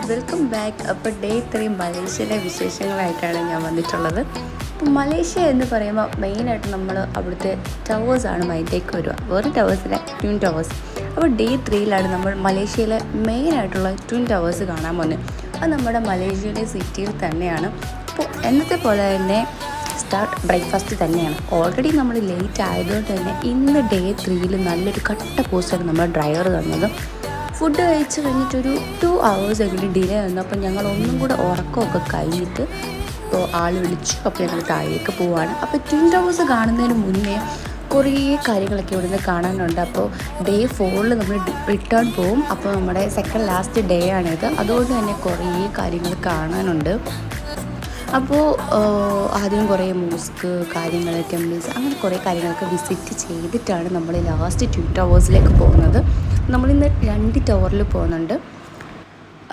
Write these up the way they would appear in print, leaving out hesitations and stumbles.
Welcome back. അപ്പോൾ day 3 മലേഷ്യയിലെ വിശേഷങ്ങളായിട്ടാണ് ഞാൻ വന്നിട്ടുള്ളത്. അപ്പോൾ മലേഷ്യ എന്ന് പറയുമ്പോൾ മെയിനായിട്ട് നമ്മൾ അവിടുത്തെ ടവേഴ്സാണ് മൈൻഡിലേക്ക് വരിക. വേറെ ടവേഴ്സിലെ ട്വിൻ ടവേഴ്സ്. അപ്പോൾ ഡേ 3 നമ്മൾ മലേഷ്യയിലെ മെയിനായിട്ടുള്ള ട്വിൻ ടവേഴ്സ് കാണാൻ പോകുന്നത്. അത് നമ്മുടെ മലേഷ്യയിലെ സിറ്റിയിൽ തന്നെയാണ്. അപ്പോൾ എന്നത്തെ പോലെ തന്നെ ബ്രേക്ക്ഫാസ്റ്റ് തന്നെയാണ്. ഓൾറെഡി നമ്മൾ ലേറ്റ് ആയതുകൊണ്ട് തന്നെ ഇന്ന് ഡേ 3 നല്ലൊരു കട്ട പോസ്റ്റാണ് നമ്മുടെ ഡ്രൈവർ തന്നത്. ഫുഡ് കഴിച്ച് കഴിഞ്ഞിട്ടൊരു 2 hours എങ്കിലും ഡിലേ വന്നു. അപ്പോൾ ഞങ്ങൾ ഒന്നും കൂടെ ഉറക്കമൊക്കെ കഴിഞ്ഞിട്ട് ഇപ്പോൾ ആൾ വിളിച്ചു. അപ്പോൾ ഞങ്ങൾ താഴേക്ക് പോവുകയാണ്. അപ്പോൾ ട്വിൻ ടവേഴ്സ് കാണുന്നതിന് മുന്നേ കുറേ കാര്യങ്ങളൊക്കെ ഇവിടുന്ന് കാണാനുണ്ട്. അപ്പോൾ ഡേ 4 നമ്മൾ റിട്ടേൺ പോവും. അപ്പോൾ നമ്മുടെ സെക്കൻഡ് ലാസ്റ്റ് ഡേ ആണിത്. അതുകൊണ്ട് തന്നെ കുറേ കാര്യങ്ങൾ കാണാനുണ്ട്. അപ്പോൾ ആദ്യം കുറേ മോസ്ക് കാര്യങ്ങൾ, ടെമ്പിൾസ്, അങ്ങനെ കുറേ കാര്യങ്ങളൊക്കെ വിസിറ്റ് ചെയ്തിട്ടാണ് നമ്മൾ ലാസ്റ്റ് ട്വിൻ ടവേഴ്സിലേക്ക് പോകുന്നത്. നമ്മളിന്ന് 2 ടവറിൽ പോകുന്നുണ്ട്.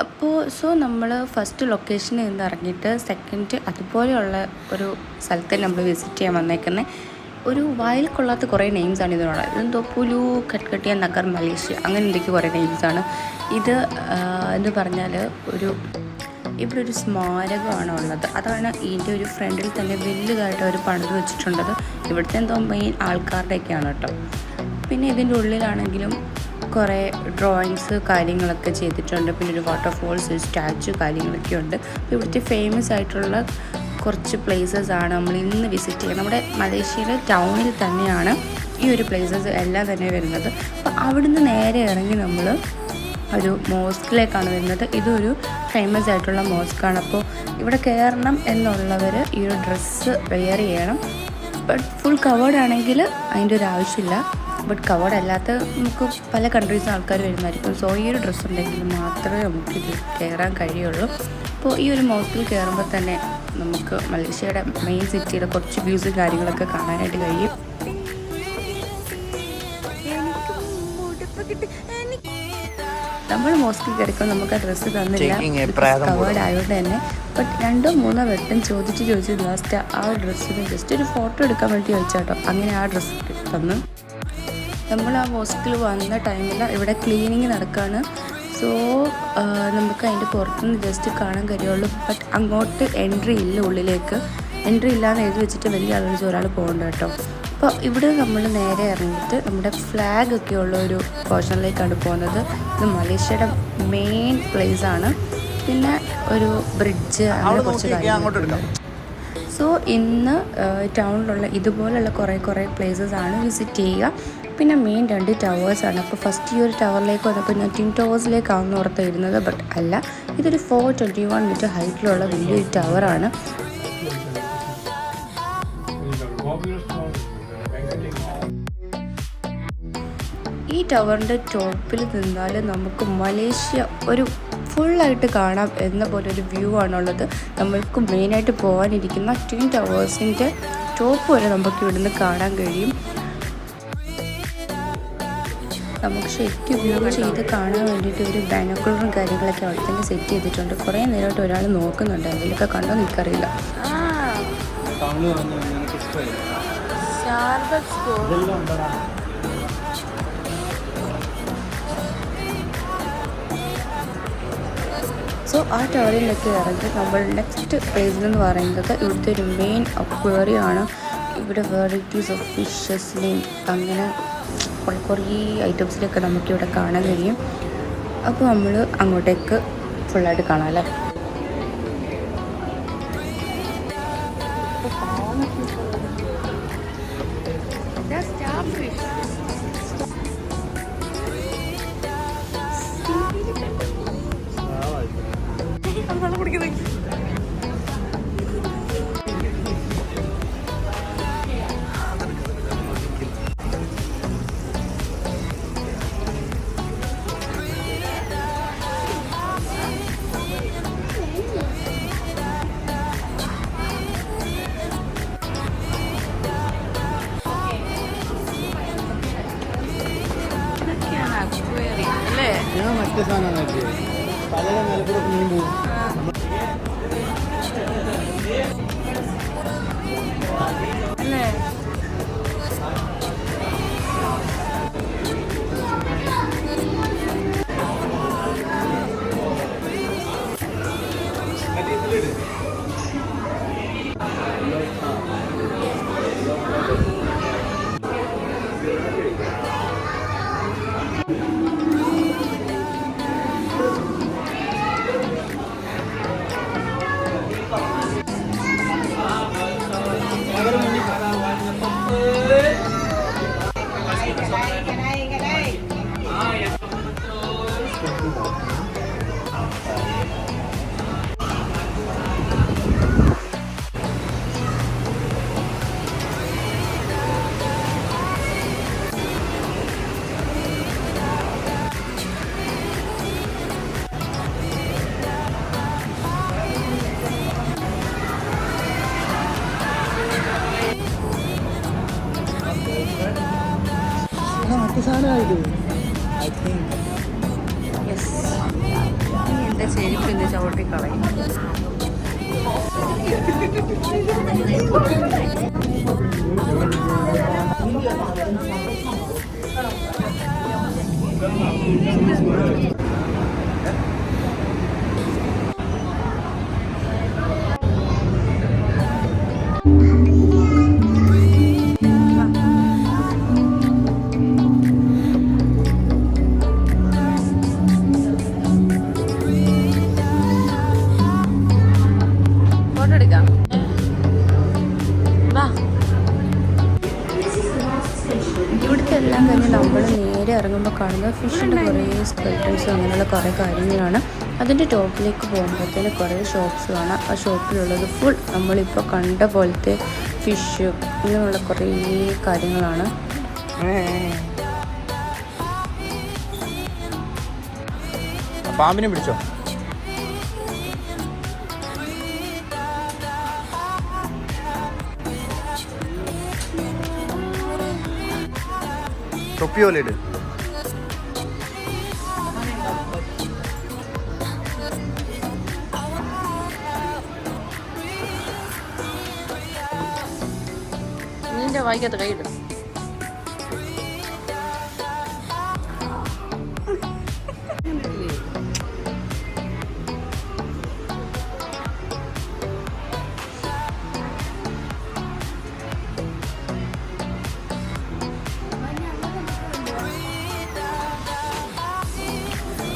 അപ്പോൾ നമ്മൾ ഫസ്റ്റ് ലൊക്കേഷനിൽ നിന്ന് ഇറങ്ങിയിട്ട് സെക്കൻഡ് അതുപോലെയുള്ള ഒരു സ്ഥലത്തെ നമ്മൾ വിസിറ്റ് ചെയ്യാൻ വന്നേക്കുന്നത്. ഒരു വായിൽ കൊള്ളാത്ത കുറേ നെയിംസാണ് ഇതിനുള്ള. ഇതെന്തോ പുലു കട്ട്കട്ടിയ നഗർ മലേഷ്യ അങ്ങനെ എന്തൊക്കെ കുറേ നെയിംസാണ്. ഇത് എന്ന് പറഞ്ഞാൽ ഇവിടെ ഒരു സ്മാരകമാണ് ഉള്ളത്. അതാണ് ഇതിൻ്റെ ഒരു ഫ്രണ്ടിൽ തന്നെ വലുതായിട്ട് അവർ പണിത് വെച്ചിട്ടുള്ളത്. ഇവിടുത്തെ എന്തോ മെയിൻ ആൾക്കാരുടെയൊക്കെയാണ് കേട്ടോ. പിന്നെ ഇതിൻ്റെ ഉള്ളിലാണെങ്കിലും കുറേ ഡ്രോയിങ്സ് കാര്യങ്ങളൊക്കെ ചെയ്തിട്ടുണ്ട്. പിന്നെ ഒരു വാട്ടർഫോൾസ്, ഒരു സ്റ്റാച്ചു കാര്യങ്ങളൊക്കെ ഉണ്ട്. അപ്പോൾ ഇവിടുത്തെ ഫേമസ് ആയിട്ടുള്ള കുറച്ച് പ്ലേസസ് ആണ് നമ്മൾ ഇന്ന് വിസിറ്റ് ചെയ്യുക. നമ്മുടെ മലേഷ്യയിലെ ടൗണിൽ തന്നെയാണ് ഈ ഒരു പ്ലേസസ് എല്ലാം തന്നെ വരുന്നത്. അപ്പോൾ അവിടുന്ന് നേരെ ഇറങ്ങി നമ്മൾ ഒരു മോസ്കിലേക്കാണ് വരുന്നത്. ഇതൊരു ഫേമസ് ആയിട്ടുള്ള മോസ്കാണ്. അപ്പോൾ ഇവിടെ കയറണം എന്നുള്ളവർ ഈ ഒരു ഡ്രസ്സ് വെയർ ചെയ്യണം. ബട്ട് ഫുൾ കവേർഡ് ആണെങ്കിൽ അതിൻ്റെ ഒരു ആവശ്യമില്ല. ബട്ട് കവേർഡ് അല്ലാത്ത നമുക്ക് പല കൺട്രീസിൽ ആൾക്കാർ വരുന്നതായിരിക്കും. സോ ഈ ഒരു ഡ്രസ്സ് ഉണ്ടെങ്കിൽ മാത്രമേ നമുക്കിത് കയറാൻ കഴിയുള്ളൂ. അപ്പോൾ ഈ ഒരു മോസ്കിൽ കയറുമ്പോൾ തന്നെ നമുക്ക് മലേഷ്യയുടെ മെയിൻ സിറ്റിയുടെ കുറച്ച് വ്യൂസും കാര്യങ്ങളൊക്കെ കാണാനായിട്ട് കഴിയും. നമ്മൾ മോസ്കിൽ കയറിപ്പോൾ നമുക്ക് ആ ഡ്രസ്സ് തന്നില്ല, കവേർഡ് ആയതുകൊണ്ട് തന്നെ. ബട്ട് 2-3 വട്ടം ചോദിച്ച് ലാസ്റ്റ് ആ ഡ്രസ്സിന് ജസ്റ്റ് ഒരു ഫോട്ടോ എടുക്കാൻ വേണ്ടി ചോദിച്ചാട്ടോ. അങ്ങനെ ആ ഡ്രസ്സ് തന്നു. നമ്മൾ ആ മോസ്കിൽ വന്ന ടൈമിൽ ഇവിടെ ക്ലീനിങ് നടക്കുകയാണ്. സോ നമുക്ക് അതിൻ്റെ പുറത്തുനിന്ന് ജസ്റ്റ് കാണാൻ കഴിയുള്ളൂ. ബട്ട് അങ്ങോട്ട് എൻട്രി ഇല്ല, ഉള്ളിലേക്ക് എൻട്രി ഇല്ലാന്ന് എഴുതി വെച്ചിട്ട് വലിയ ആളുകൾ ഒരാൾ പോകണ്ട കേട്ടോ. അപ്പോൾ ഇവിടെ നമ്മൾ നേരെ ഇറങ്ങിയിട്ട് നമ്മുടെ ഫ്ലാഗ് ഒക്കെ ഉള്ള ഒരു പോർഷനിലേക്കാണ് പോകുന്നത്. ഇത് മലേഷ്യയുടെ മെയിൻ പ്ലേസ് ആണ്. പിന്നെ ഒരു ബ്രിഡ്ജ്, അങ്ങനെ കുറച്ച് കാര്യങ്ങളുണ്ട്. സോ ഇന്ന് ടൗണിലുള്ള ഇതുപോലുള്ള കുറേ പ്ലേസസ് ആണ് വിസിറ്റ് ചെയ്യുക. പിന്നെ മെയിൻ 2 ടവേഴ്സാണ്. അപ്പോൾ ഫസ്റ്റ് ഈ ഒരു ടവറിലേക്ക് വന്നപ്പോൾ ഞാൻ ട്വിൻ ടവേഴ്സിലേക്കാവുന്ന ഓർത്ത് വരുന്നത്. ബട്ട് അല്ല, ഇതൊരു 421 മീറ്റർ ഹൈറ്റിലുള്ള വലിയൊരു ടവറാണ്. ഈ ടവറിൻ്റെ ടോപ്പിൽ നിന്നാൽ നമുക്ക് മലേഷ്യ ഒരു ഫുള്ളായിട്ട് കാണാം എന്ന പോലെ ഒരു വ്യൂ ആണുള്ളത്. നമ്മൾക്ക് മെയിനായിട്ട് പോകാനിരിക്കുന്ന ട്വിൻ ടവേഴ്സിൻ്റെ ടോപ്പ് വരെ നമുക്ക് ഇവിടുന്ന് കാണാൻ കഴിയും. നമുക്ക് ശരിക്കും വ്യൂ ചെയ്ത് കാണാൻ വേണ്ടിയിട്ട് ഒരു ബൈനോക്കുലറും കാര്യങ്ങളൊക്കെ അവിടെ തന്നെ സെറ്റ് ചെയ്തിട്ടുണ്ട്. കുറേ നേരമായിട്ട് ഒരാൾ നോക്കുന്നുണ്ട്. എന്തെങ്കിലുമൊക്കെ കണ്ടോ എനിക്കറിയില്ല. സോ ആ ടവറിലൊക്കെ ഇറങ്ങി നമ്മൾ നെക്സ്റ്റ് പ്ലേസിലെന്ന് പറയുന്നത് ഇവിടുത്തെ ഒരു മെയിൻ അക്വേറിയം ആണ്. ഇവിടെ വെറൈറ്റീസ് ഓഫ് ഫിഷസിനെയും അങ്ങനെ കുറേ ഐറ്റംസിലൊക്കെ നമുക്കിവിടെ കാണാൻ കഴിയും. അപ്പോൾ നമ്മൾ അങ്ങോട്ടേക്ക് ഫുള്ളായിട്ട് കാണാം അല്ലേ. മറ്റേ സാധനമാണ് പല നിലക്കൂടെ മീൻ പോകും. യെസ്, എൻ്റെ ചെരുപ്പ് ഇന്ന് ചവിട്ടിക്കളയും. ഫോട്ടോ എടുക്കാം, വാ. ഇവിടുത്തെ എല്ലാം കഴിഞ്ഞ് നമ്മൾ നേരെ ഇറങ്ങുമ്പോൾ കാണുന്നത് ഫിഷിൻ്റെ കുറേ സ്കെൽട്ടൺസ് അങ്ങനെയുള്ള കുറേ കാര്യങ്ങളാണ്. അതിൻ്റെ ടോപ്പിലേക്ക് പോകുമ്പോഴത്തേന് കുറേ ഷോപ്സ് കാണാം. ആ ഷോപ്പിലുള്ളത് ഫുൾ നമ്മളിപ്പോൾ കണ്ട പോലത്തെ ഫിഷ് ഇങ്ങനെയുള്ള കുറേ കാര്യങ്ങളാണ്. പാമ്പിനെ പിടിച്ചോ? തൊപ്പി പോലെ ഇട്. നിന്റെ വായിക്കത്ത് കൈയിടും.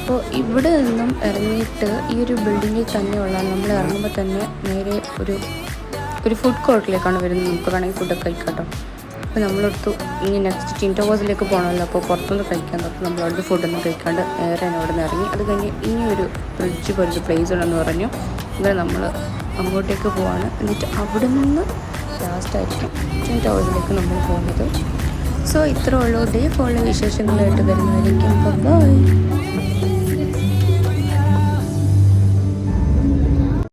അപ്പോൾ ഇവിടെ നിന്നും ഇറങ്ങിയിട്ട് ഈ ഒരു ബിൽഡിങ്ങിൽ തന്നെയുള്ള നമ്മൾ ഇറങ്ങുമ്പോൾ തന്നെ നേരെ ഒരു ഫുഡ് കോർട്ടിലേക്കാണ് വരുന്നത്. നമുക്ക് വേണമെങ്കിൽ ഫുഡൊക്കെ കഴിക്കാം കേട്ടോ. അപ്പോൾ നമ്മളടുത്ത് ഇനി നെക്സ്റ്റ് ടിൻ ടവേഴ്സിലേക്ക് പോകണമല്ലോ, അപ്പോൾ പുറത്തുനിന്ന് കഴിക്കാൻ തൊട്ട് നമ്മളവിടുത്തെ ഫുഡൊന്നും കഴിക്കാണ്ട് നേരെ അവിടെ നിന്ന് ഇറങ്ങി. അത് കഴിഞ്ഞ് ഇനിയൊരു ബ്രിഡ്ജ് പോലൊരു പ്ലേസ് ഉണ്ടെന്ന് പറഞ്ഞു. അങ്ങനെ നമ്മൾ അങ്ങോട്ടേക്ക് പോവാണ്. എന്നിട്ട് അവിടെ നിന്ന് ലാസ്റ്റായിരിക്കും ടിൻ ടവേഴ്സിലേക്ക് നമ്മൾ പോകുന്നത്. സോ ഇത്രേ ഉള്ളൂ. ഡേ 4 വിശേഷങ്ങളായിട്ട് വരുന്നതായിരിക്കും. ബൈ.